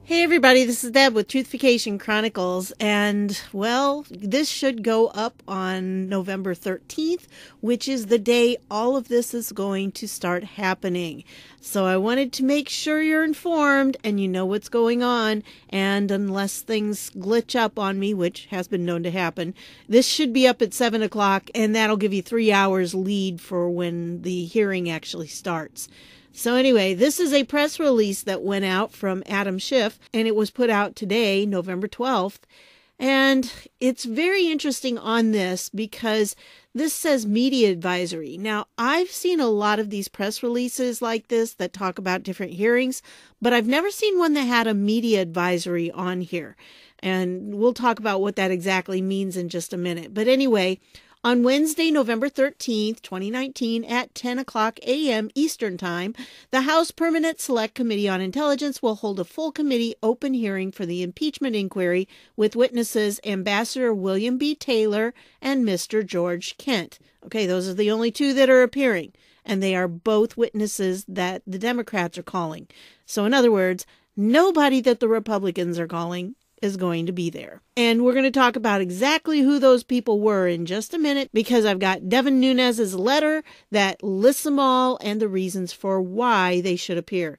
Hey everybody, this is Deb with Truthification Chronicles, and well, this should go up on November 13th, which is the day all of this is going to start happening. So I wanted to make sure you're informed and you know what's going on, and unless things glitch up on me, which has been known to happen, this should be up at 7 o'clock, and that'll give you 3 hours lead for when the hearing actually starts. So anyway, this is a press release that went out from Adam Schiff, and it was put out today, November 12th. And it's very interesting on this because this says media advisory. Now, I've seen a lot of these press releases like this that talk about different hearings, but I've never seen one that had a media advisory on here. And we'll talk about what that exactly means in just a minute. But anyway, on Wednesday, November 13th, 2019, at 10 o'clock a.m. Eastern Time, the House Permanent Select Committee on Intelligence will hold a full committee open hearing for the impeachment inquiry with witnesses Ambassador William B. Taylor and Mr. George Kent. Okay, those are the only two that are appearing, and they are both witnesses that the Democrats are calling. So in other words, nobody that the Republicans are calling is going to be there. And we're going to talk about exactly who those people were in just a minute, because I've got Devin Nunes' letter that lists them all and the reasons for why they should appear.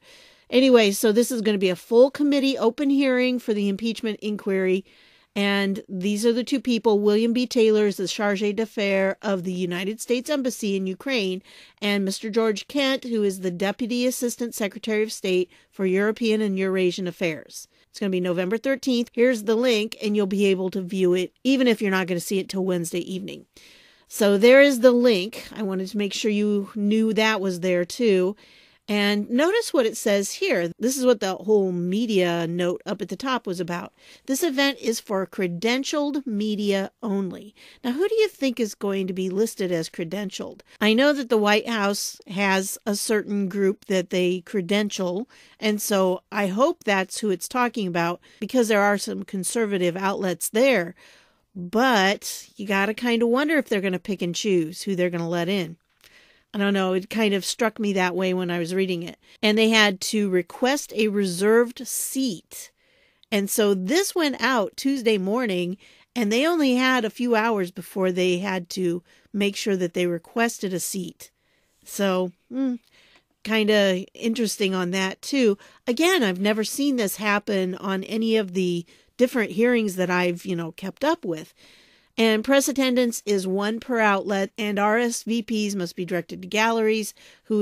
Anyway, so this is going to be a full committee open hearing for the impeachment inquiry. And these are the two people. William B. Taylor is the charge d'affaires of the United States Embassy in Ukraine, and Mr. George Kent, who is the Deputy Assistant Secretary of State for European and Eurasian Affairs. It's going to be November 13th. Here's the link, and you'll be able to view it, even if you're not going to see it till Wednesday evening. So there is the link. I wanted to make sure you knew that was there too. And notice what it says here. This is what the whole media note up at the top was about. This event is for credentialed media only. Now, who do you think is going to be listed as credentialed? I know that the White House has a certain group that they credential, and so I hope that's who it's talking about, because there are some conservative outlets there. But you got to kind of wonder if they're going to pick and choose who they're going to let in. I don't know, it kind of struck me that way when I was reading it. And they had to request a reserved seat. And so this went out Tuesday morning, and they only had a few hours before they had to make sure that they requested a seat. So, kind of interesting on that too. Again, I've never seen this happen on any of the different hearings that I've, kept up with. And press attendance is 1 per outlet, and RSVPs must be directed to galleries, who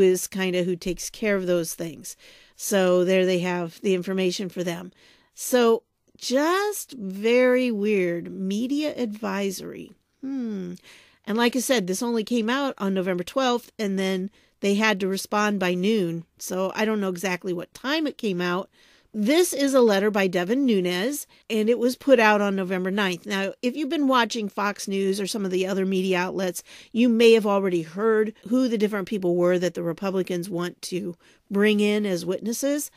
takes care of those things. So there they have the information for them. So just very weird. Media advisory. And like I said, this only came out on November 12th, and then they had to respond by noon. So I don't know exactly what time it came out. This is a letter by Devin Nunes, and it was put out on November 9th. Now, if you've been watching Fox News or some of the other media outlets, you may have already heard who the different people were that the Republicans want to bring in as witnesses.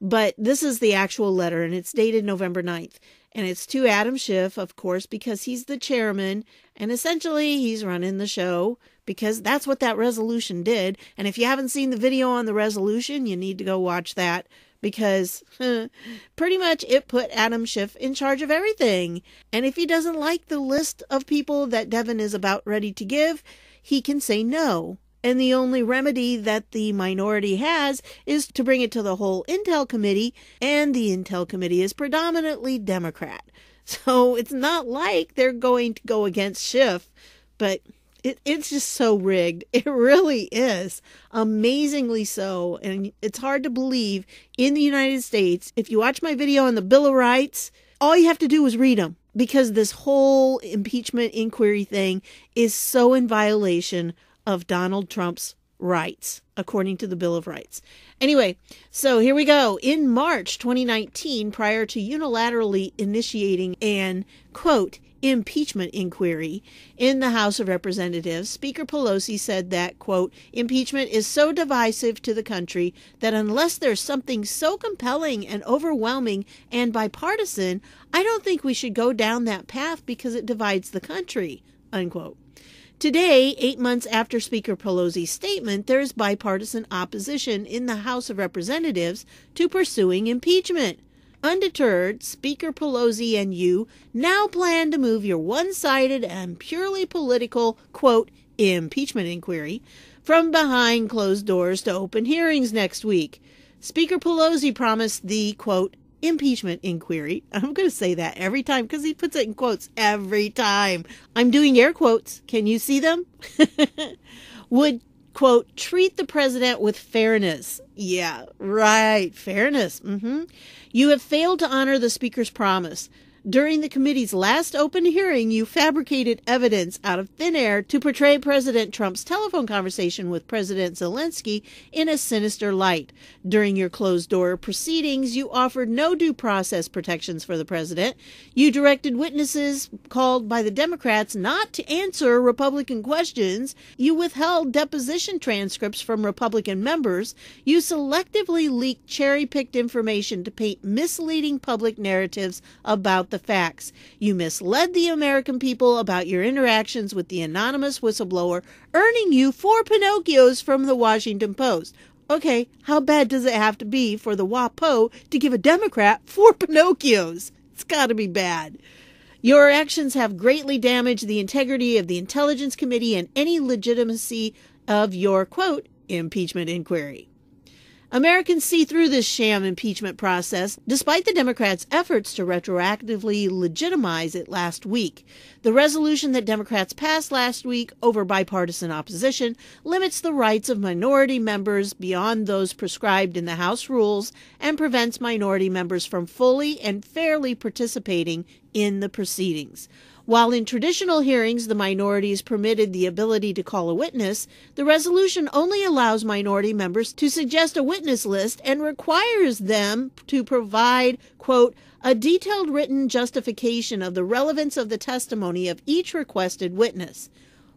But this is the actual letter, and it's dated November 9th. And it's to Adam Schiff, of course, because he's the chairman, and essentially he's running the show, because that's what that resolution did. And if you haven't seen the video on the resolution, you need to go watch that, because pretty much it put Adam Schiff in charge of everything. And if he doesn't like the list of people that Devin is about ready to give, he can say no. And the only remedy that the minority has is to bring it to the whole Intel Committee, and the Intel Committee is predominantly Democrat. So it's not like they're going to go against Schiff, but it's just so rigged. It really is. Amazingly so. And it's hard to believe in the United States. If you watch my video on the Bill of Rights, all you have to do is read them, because this whole impeachment inquiry thing is so in violation of Donald Trump's rights, according to the Bill of Rights. Anyway, so here we go. In March 2019, prior to unilaterally initiating an, quote, impeachment inquiry in the House of Representatives, Speaker Pelosi said that, quote, impeachment is so divisive to the country that unless there's something so compelling and overwhelming and bipartisan, I don't think we should go down that path because it divides the country, unquote. Today, 8 months after Speaker Pelosi's statement, there is bipartisan opposition in the House of Representatives to pursuing impeachment. Undeterred, Speaker Pelosi and you now plan to move your one-sided and purely political, quote, impeachment inquiry from behind closed doors to open hearings next week. Speaker Pelosi promised the, quote, impeachment inquiry. I'm going to say that every time because he puts it in quotes every time. I'm doing air quotes. Can you see them? Would, quote, treat the president with fairness. Yeah, right. Fairness. You have failed to honor the speaker's promise. During the committee's last open hearing, you fabricated evidence out of thin air to portray President Trump's telephone conversation with President Zelensky in a sinister light. During your closed-door proceedings, you offered no due process protections for the president. You directed witnesses called by the Democrats not to answer Republican questions. You withheld deposition transcripts from Republican members. You selectively leaked cherry-picked information to paint misleading public narratives about the facts. You misled the American people about your interactions with the anonymous whistleblower, earning you 4 Pinocchios from the Washington Post. Okay, how bad does it have to be for the WAPO to give a Democrat 4 Pinocchios? It's got to be bad. Your actions have greatly damaged the integrity of the Intelligence Committee and any legitimacy of your, quote, impeachment inquiry. Americans see through this sham impeachment process, despite the Democrats' efforts to retroactively legitimize it last week. The resolution that Democrats passed last week over bipartisan opposition limits the rights of minority members beyond those prescribed in the House rules and prevents minority members from fully and fairly participating in the proceedings. While in traditional hearings the minority is permitted the ability to call a witness, the resolution only allows minority members to suggest a witness list and requires them to provide, quote, a detailed written justification of the relevance of the testimony of each requested witness.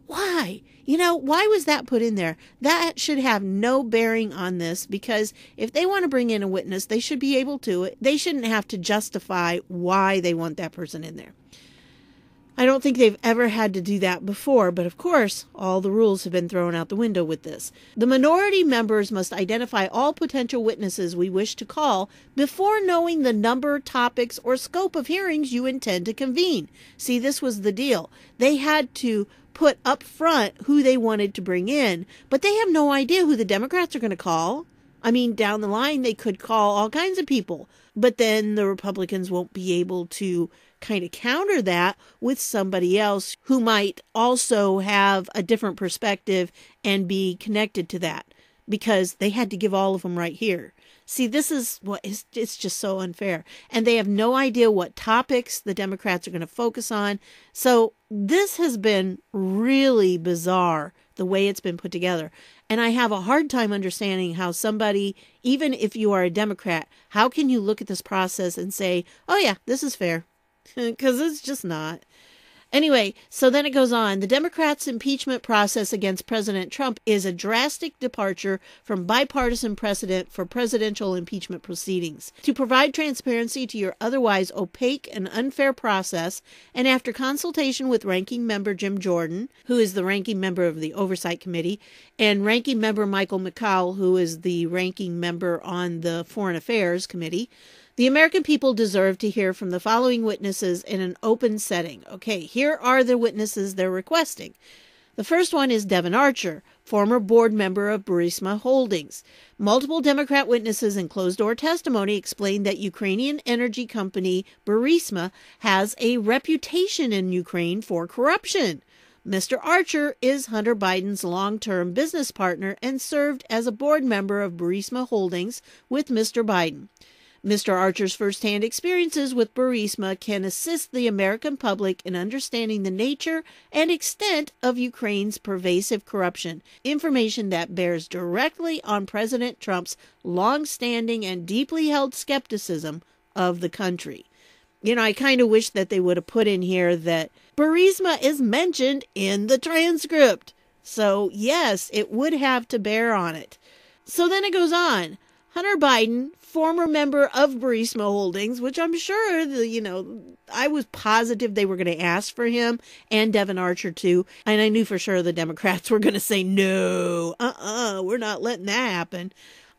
Why? Why was that put in there? That should have no bearing on this because if they want to bring in a witness, they should be able to. They shouldn't have to justify why they want that person in there. I don't think they've ever had to do that before, but of course, all the rules have been thrown out the window with this. The minority members must identify all potential witnesses we wish to call before knowing the number, topics, or scope of hearings you intend to convene. See, this was the deal. They had to put up front who they wanted to bring in, but they have no idea who the Democrats are going to call. I mean, down the line, they could call all kinds of people, but then the Republicans won't be able to kind of counter that with somebody else who might also have a different perspective and be connected to that because they had to give all of them right here. See, this is it's just so unfair. And they have no idea what topics the Democrats are going to focus on. So this has been really bizarre, the way it's been put together. And I have a hard time understanding how somebody, even if you are a Democrat, how can you look at this process and say, oh yeah, this is fair? Because it's just not. Anyway, so then it goes on. The Democrats' impeachment process against President Trump is a drastic departure from bipartisan precedent for presidential impeachment proceedings. To provide transparency to your otherwise opaque and unfair process, and after consultation with Ranking Member Jim Jordan, who is the Ranking Member of the Oversight Committee, and Ranking Member Michael McCaul, who is the Ranking Member on the Foreign Affairs Committee, the American people deserve to hear from the following witnesses in an open setting. Okay, here are the witnesses they're requesting. The first one is Devin Archer, former board member of Burisma Holdings. Multiple Democrat witnesses in closed-door testimony explained that Ukrainian energy company Burisma has a reputation in Ukraine for corruption. Mr. Archer is Hunter Biden's long-term business partner and served as a board member of Burisma Holdings with Mr. Biden. Mr. Archer's first-hand experiences with Burisma can assist the American public in understanding the nature and extent of Ukraine's pervasive corruption, information that bears directly on President Trump's long-standing and deeply held skepticism of the country. I kind of wish that they would have put in here that Burisma is mentioned in the transcript. So, yes, it would have to bear on it. So then it goes on. Hunter Biden, former member of Burisma Holdings, which I'm sure, I was positive they were going to ask for him, and Devin Archer too. And I knew for sure the Democrats were going to say, no, we're not letting that happen.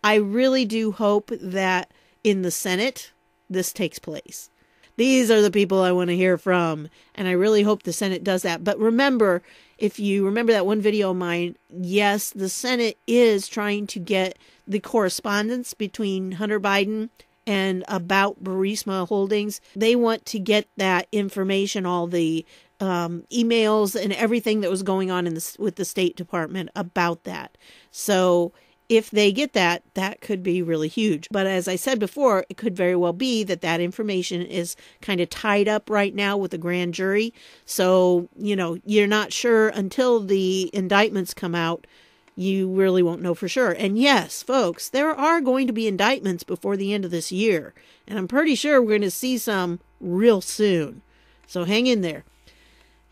I really do hope that in the Senate, this takes place. These are the people I want to hear from, and I really hope the Senate does that. But remember, if you remember that one video of mine, yes, the Senate is trying to get the correspondence between Hunter Biden and about Burisma Holdings. They want to get that information, all the emails and everything that was going on with the State Department about that. So if they get that, that could be really huge. But as I said before, it could very well be that that information is kind of tied up right now with the grand jury. So, you're not sure until the indictments come out. You really won't know for sure. And yes, folks, there are going to be indictments before the end of this year. And I'm pretty sure we're going to see some real soon. So hang in there.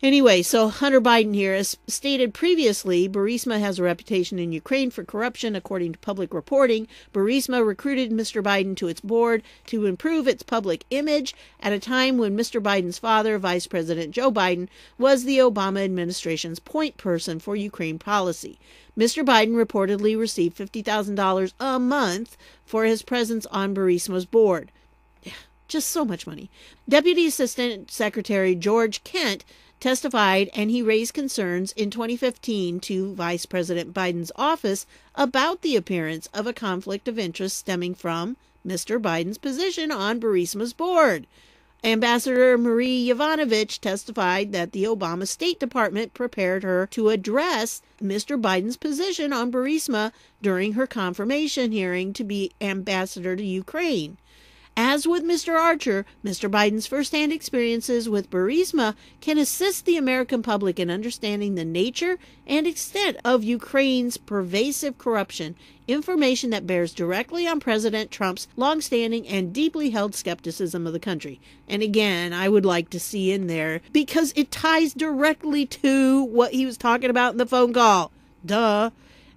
Anyway, so Hunter Biden here, as stated previously, Burisma has a reputation in Ukraine for corruption, according to public reporting. Burisma recruited Mr. Biden to its board to improve its public image at a time when Mr. Biden's father, Vice President Joe Biden, was the Obama administration's point person for Ukraine policy. Mr. Biden reportedly received $50,000 a month for his presence on Burisma's board. Just so much money. Deputy Assistant Secretary George Kent testified, and he raised concerns in 2015 to Vice President Biden's office about the appearance of a conflict of interest stemming from Mr. Biden's position on Burisma's board. Ambassador Marie Yovanovitch testified that the Obama State Department prepared her to address Mr. Biden's position on Burisma during her confirmation hearing to be ambassador to Ukraine. As with Mr. Archer, Mr. Biden's firsthand experiences with Burisma can assist the American public in understanding the nature and extent of Ukraine's pervasive corruption, information that bears directly on President Trump's longstanding and deeply held skepticism of the country. And again, I would like to see in there, because it ties directly to what he was talking about in the phone call. Duh.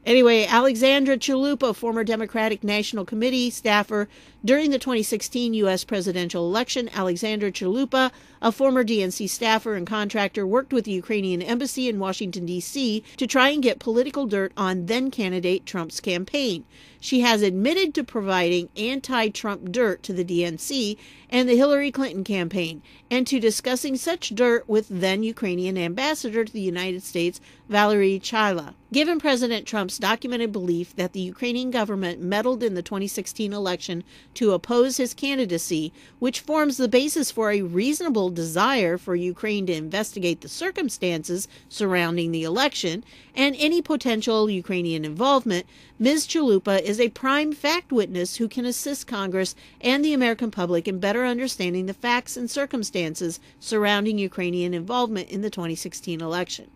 Anyway, Alexandra Chalupa, former Democratic National Committee staffer during the 2016 U.S. presidential election. Alexandra Chalupa, a former DNC staffer and contractor, worked with the Ukrainian embassy in Washington, D.C. to try and get political dirt on then-candidate Trump's campaign. She has admitted to providing anti-Trump dirt to the DNC and the Hillary Clinton campaign, and to discussing such dirt with then-Ukrainian ambassador to the United States, Valery Chaila. Given President Trump's documented belief that the Ukrainian government meddled in the 2016 election to oppose his candidacy, which forms the basis for a reasonable desire for Ukraine to investigate the circumstances surrounding the election and any potential Ukrainian involvement, Ms. Chalupa is a prime fact witness who can assist Congress and the American public in better understanding the facts and circumstances surrounding Ukrainian involvement in the 2016 election.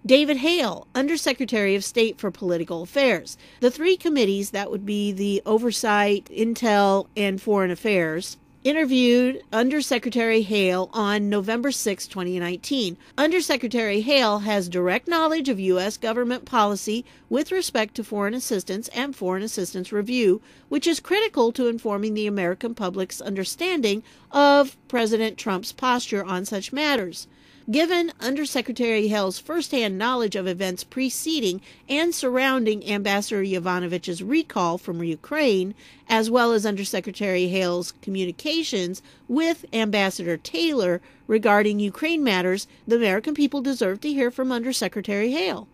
David Hale, Undersecretary of State for Political Affairs. The three committees, that would be the Oversight, Intel, and Foreign Affairs, interviewed Undersecretary Hale on November 6, 2019. Undersecretary Hale has direct knowledge of U.S. government policy with respect to foreign assistance and foreign assistance review, which is critical to informing the American public's understanding of President Trump's posture on such matters. Given Undersecretary Hale's firsthand knowledge of events preceding and surrounding Ambassador Yovanovitch's recall from Ukraine, as well as Undersecretary Hale's communications with Ambassador Taylor regarding Ukraine matters, the American people deserve to hear from Undersecretary Hale.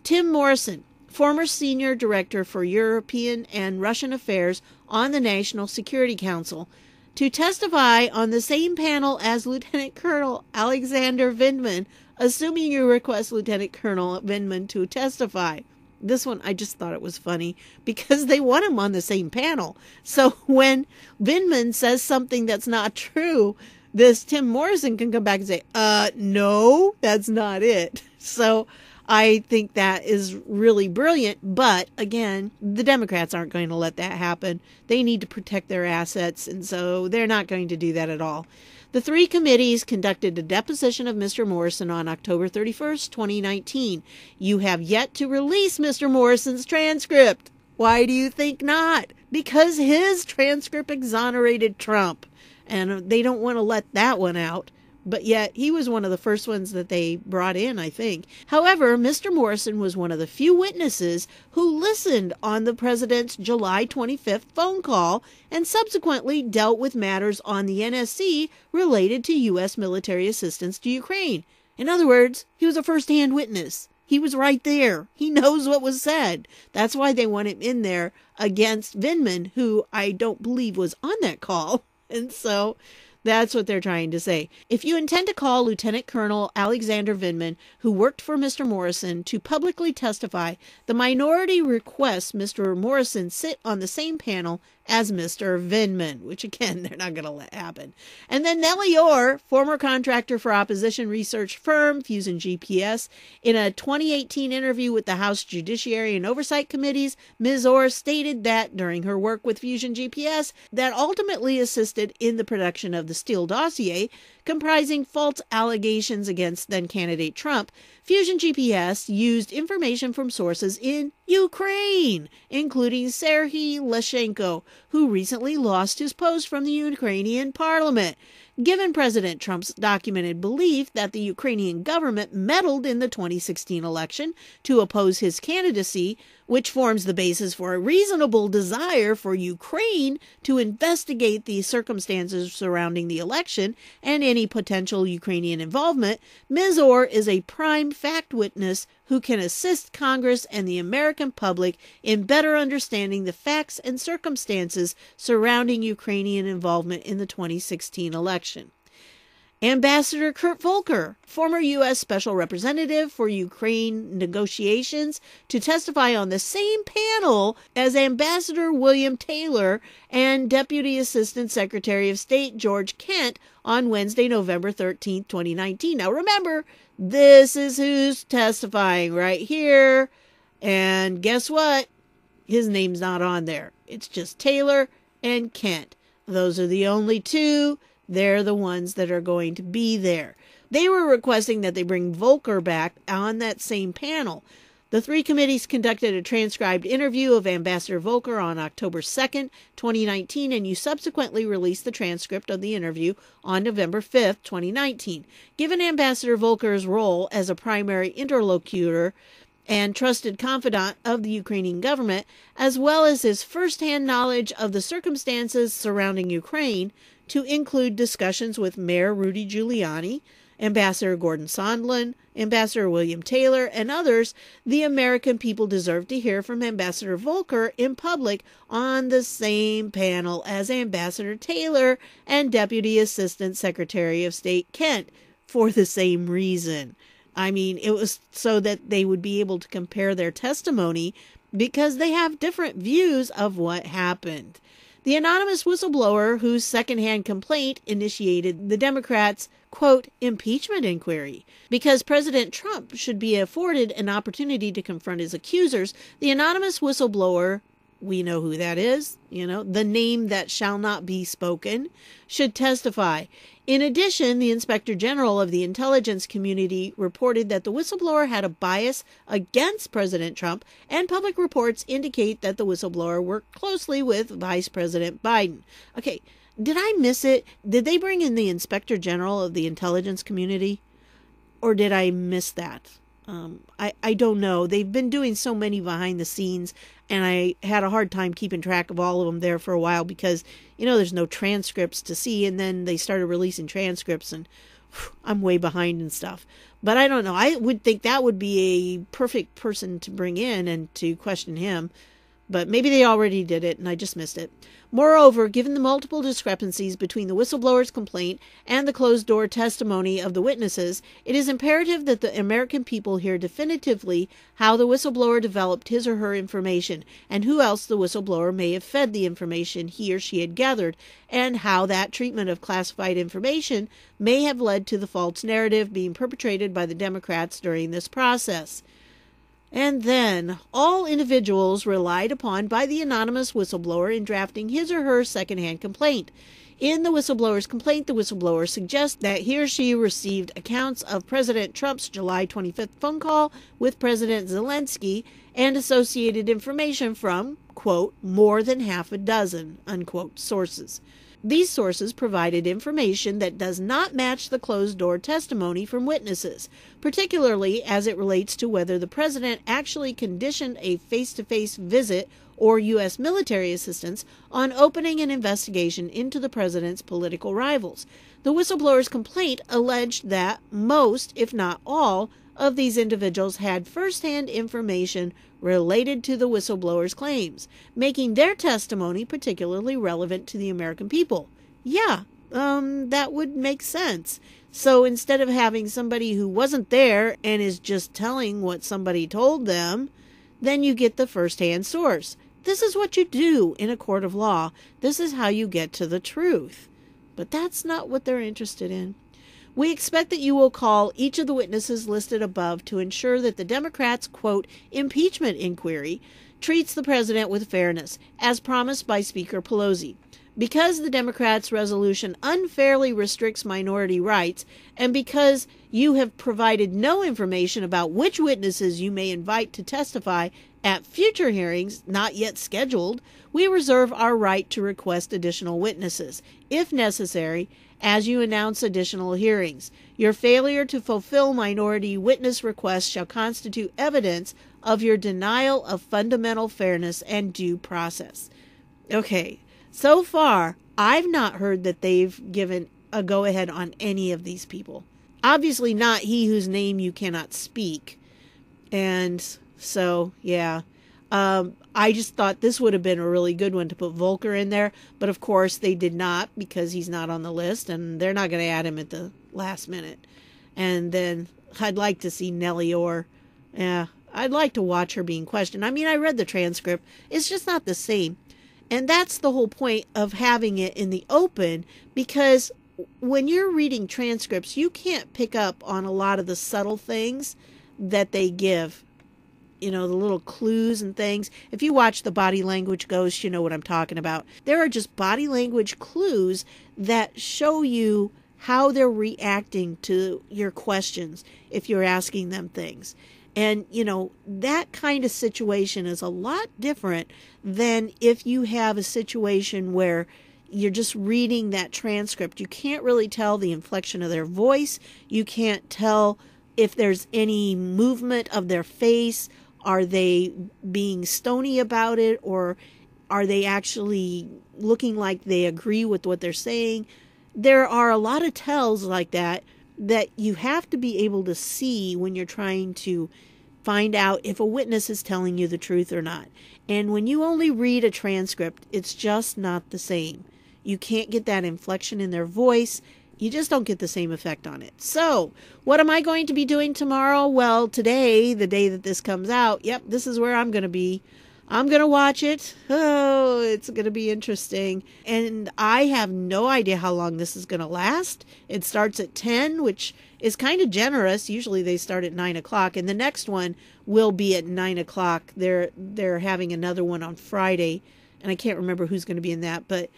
Tim Morrison, former Senior Director for European and Russian Affairs on the National Security Council, to testify on the same panel as Lieutenant Colonel Alexander Vindman, assuming you request Lieutenant Colonel Vindman to testify. This one, I just thought it was funny because they want him on the same panel. So when Vindman says something that's not true, this Tim Morrison can come back and say, no, that's not it. So I think that is really brilliant. But again, the Democrats aren't going to let that happen. They need to protect their assets, and so they're not going to do that at all. The three committees conducted a deposition of Mr. Morrison on October 31st, 2019. You have yet to release Mr. Morrison's transcript. Why do you think not? Because his transcript exonerated Trump, and they don't want to let that one out. But yet, he was one of the first ones that they brought in, I think. However, Mr. Morrison was one of the few witnesses who listened on the president's July 25th phone call and subsequently dealt with matters on the NSC related to U.S. military assistance to Ukraine. In other words, he was a first-hand witness. He was right there. He knows what was said. That's why they want him in there against Vindman, who I don't believe was on that call. And so that's what they're trying to say. If you intend to call Lieutenant Colonel Alexander Vindman, who worked for Mr. Morrison, to publicly testify, the minority requests Mr. Morrison sit on the same panel as Mr. Vindman, which again, they're not going to let happen. And then Nellie Orr, former contractor for opposition research firm Fusion GPS, in a 2018 interview with the House Judiciary and Oversight Committees, Ms. Orr stated that during her work with Fusion GPS, that ultimately assisted in the production of the Steele dossier, comprising false allegations against then-candidate Trump, Fusion GPS used information from sources in Ukraine, including Serhiy Leshenko, who recently lost his post from the Ukrainian parliament. Given President Trump's documented belief that the Ukrainian government meddled in the 2016 election to oppose his candidacy, which forms the basis for a reasonable desire for Ukraine to investigate the circumstances surrounding the election and any potential Ukrainian involvement, Ms. Orr is a prime fact witness who can assist Congress and the American public in better understanding the facts and circumstances surrounding Ukrainian involvement in the 2016 election. Ambassador Kurt Volker, former U.S. Special Representative for Ukraine negotiations, to testify on the same panel as Ambassador William Taylor and Deputy Assistant Secretary of State George Kent on Wednesday, November 13, 2019. Now remember, this is who's testifying right here. And guess what? His name's not on there. It's just Taylor and Kent. Those are the only two. They're the ones that are going to be there. They were requesting that they bring Volker back on that same panel. The three committees conducted a transcribed interview of Ambassador Volker on October 2nd, 2019, and you subsequently released the transcript of the interview on November 5th, 2019. Given Ambassador Volker's role as a primary interlocutor and trusted confidant of the Ukrainian government, as well as his first-hand knowledge of the circumstances surrounding Ukraine, to include discussions with Mayor Rudy Giuliani, Ambassador Gordon Sondland, Ambassador William Taylor, and others, the American people deserve to hear from Ambassador Volker in public on the same panel as Ambassador Taylor and Deputy Assistant Secretary of State Kent for the same reason. I mean, it was so that they would be able to compare their testimony because they have different views of what happened. The anonymous whistleblower whose secondhand complaint initiated the Democrats' quote, impeachment inquiry. Because President Trump should be afforded an opportunity to confront his accusers, the anonymous whistleblower, we know who that is, the name that shall not be spoken, should testify. In addition, the Inspector General of the intelligence community reported that the whistleblower had a bias against President Trump, and public reports indicate that the whistleblower worked closely with Vice President Biden. Okay, did I miss it? Did they bring in the Inspector General of the intelligence community? Or did I miss that? I don't know. They've been doing so many behind the scenes, and I had a hard time keeping track of all of them there for a while because, there's no transcripts to see, and then they started releasing transcripts, and I'm way behind and stuff. But I don't know. I would think that would be a perfect person to bring in and to question him. But maybe they already did it and I just missed it. Moreover, given the multiple discrepancies between the whistleblower's complaint and the closed-door testimony of the witnesses, it is imperative that the American people hear definitively how the whistleblower developed his or her information and who else the whistleblower may have fed the information he or she had gathered, and how that treatment of classified information may have led to the false narrative being perpetrated by the Democrats during this process. And then, all individuals relied upon by the anonymous whistleblower in drafting his or her secondhand complaint. In the whistleblower's complaint, the whistleblower suggests that he or she received accounts of President Trump's July 25th phone call with President Zelensky and associated information from, quote, more than half a dozen, unquote, sources. These sources provided information that does not match the closed-door testimony from witnesses, particularly as it relates to whether the president actually conditioned a face-to-face visit or U.S. military assistance on opening an investigation into the president's political rivals. The whistleblower's complaint alleged that most, if not all, of these individuals had first-hand information related to the whistleblower's claims, making their testimony particularly relevant to the American people. Yeah, that would make sense. So instead of having somebody who wasn't there and is just telling what somebody told them, then you get the first-hand source. This is what you do in a court of law. This is how you get to the truth. But that's not what they're interested in. We expect that you will call each of the witnesses listed above to ensure that the Democrats' quote, impeachment inquiry treats the president with fairness, as promised by Speaker Pelosi. Because the Democrats' resolution unfairly restricts minority rights, and because you have provided no information about which witnesses you may invite to testify at future hearings not yet scheduled, we reserve our right to request additional witnesses, if necessary, as you announce additional hearings. Your failure to fulfill minority witness requests shall constitute evidence of your denial of fundamental fairness and due process. Okay, so far, I've not heard that they've given a go-ahead on any of these people. Obviously not he whose name you cannot speak. And so, yeah. I just thought this would have been a really good one to put Volker in there. But of course they did not, because he's not on the list. And they're not going to add him at the last minute. And then I'd like to see Nellie Orr. Yeah, I'd like to watch her being questioned. I mean, I read the transcript. It's just not the same. And that's the whole point of having it in the open, because when you're reading transcripts, you can't pick up on a lot of the subtle things that they give. You know, the little clues and things. If you watch the Body Language Ghost, you know what I'm talking about. There are just body language clues that show you how they're reacting to your questions if you're asking them things. And, you know, that kind of situation is a lot different than if you have a situation where you're just reading that transcript. You can't really tell the inflection of their voice. You can't tell if there's any movement of their face. Are they being stony about it, or are they actually looking like they agree with what they're saying? There are a lot of tells like that you have to be able to see when you're trying to find out if a witness is telling you the truth or not. And when you only read a transcript, it's just not the same. You can't get that inflection in their voice. You just don't get the same effect on it. So, what am I going to be doing tomorrow? Well, today, the day that this comes out, yep, this is where I'm going to be. I'm going to watch it. Oh, it's going to be interesting. And I have no idea how long this is going to last. It starts at 10, which is kind of generous. Usually they start at 9 o'clock. And the next one will be at 9 o'clock. They're having another one on Friday. And I can't remember who's going to be in that. But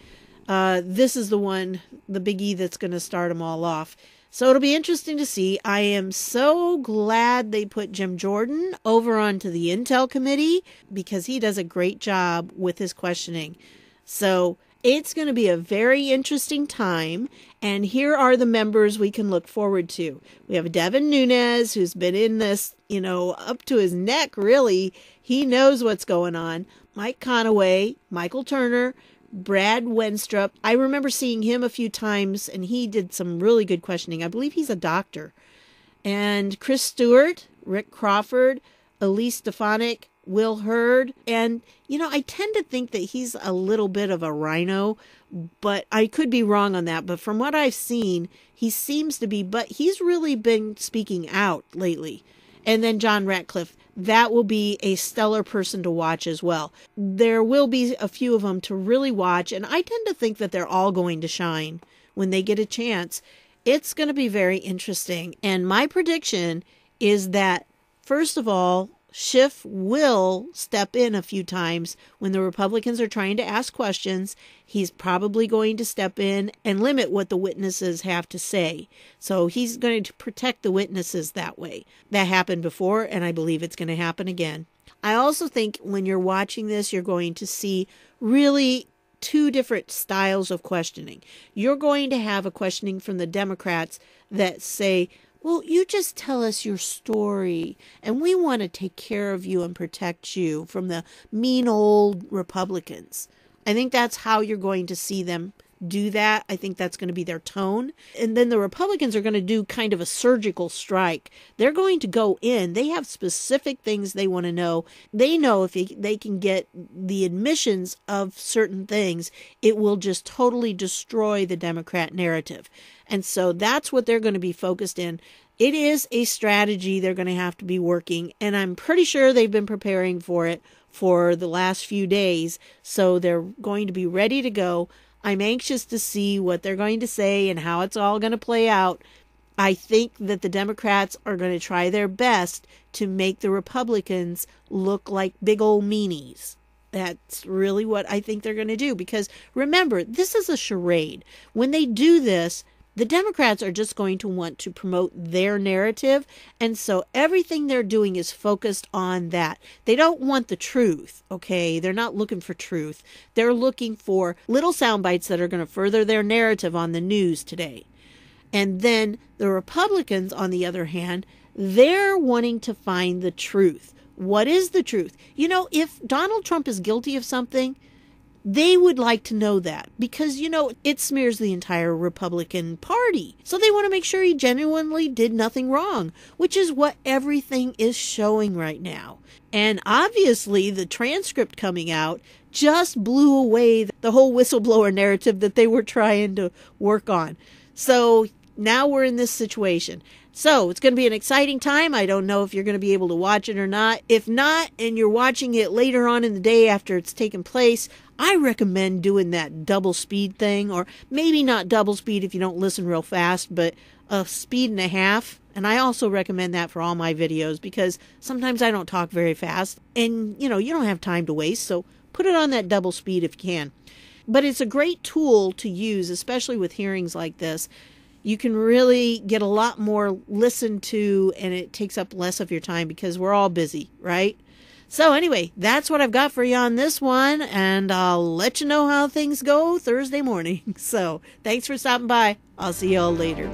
this is the one, the biggie that's going to start them all off. So it'll be interesting to see. I am so glad they put Jim Jordan over onto the Intel Committee, because he does a great job with his questioning. So it's going to be a very interesting time. And here are the members we can look forward to. We have Devin Nunes, who's been in this, up to his neck, really. He knows what's going on. Mike Conaway, Michael Turner, Brad Wenstrup. I remember seeing him a few times, and he did some really good questioning. I believe he's a doctor. And Chris Stewart, Rick Crawford, Elise Stefanik, Will Hurd. And, I tend to think that he's a little bit of a rhino, but I could be wrong on that. But from what I've seen, he seems to be, but he's really been speaking out lately. And then John Ratcliffe. That will be a stellar person to watch as well. There will be a few of them to really watch, and I tend to think that they're all going to shine when they get a chance. It's going to be very interesting. And my prediction is that, first of all, Schiff will step in a few times when the Republicans are trying to ask questions. He's probably going to step in and limit what the witnesses have to say. So he's going to protect the witnesses that way. That happened before, and I believe it's going to happen again. I also think when you're watching this, you're going to see really two different styles of questioning. You're going to have a questioning from the Democrats that say, well, you just tell us your story, and we want to take care of you and protect you from the mean old Republicans. I think that's how you're going to see them do that. I think that's going to be their tone. And then the Republicans are going to do kind of a surgical strike. They're going to go in. They have specific things they want to know. They know if they can get the admissions of certain things, it will just totally destroy the Democrat narrative. And so that's what they're going to be focused in. It is a strategy they're going to have to be working, and I'm pretty sure they've been preparing for it for the last few days, so they're going to be ready to go. I'm anxious to see what they're going to say and how it's all going to play out. I think that the Democrats are going to try their best to make the Republicans look like big old meanies. That's really what I think they're going to do, because remember, this is a charade. When they do this, the Democrats are just going to want to promote their narrative, and so everything they're doing is focused on that. They don't want the truth, okay? They're not looking for truth. They're looking for little sound bites that are going to further their narrative on the news today. And then the Republicans, on the other hand, they're wanting to find the truth. What is the truth? You know, if Donald Trump is guilty of something, they would like to know that, because, you know, it smears the entire Republican Party. So they want to make sure he genuinely did nothing wrong, which is what everything is showing right now. And obviously the transcript coming out just blew away the whole whistleblower narrative that they were trying to work on. So now we're in this situation. So it's going to be an exciting time. I don't know if you're going to be able to watch it or not. If not, and you're watching it later on in the day after it's taken place, I recommend doing that double speed thing, or maybe not double speed if you don't listen real fast, but a speed and a half. And I also recommend that for all my videos, because sometimes I don't talk very fast and, you know, you don't have time to waste. So put it on that double speed if you can. But it's a great tool to use, especially with hearings like this. You can really get a lot more listened to, and it takes up less of your time because we're all busy, right? So anyway, that's what I've got for you on this one, and I'll let you know how things go Thursday morning. So thanks for stopping by. I'll see you all later.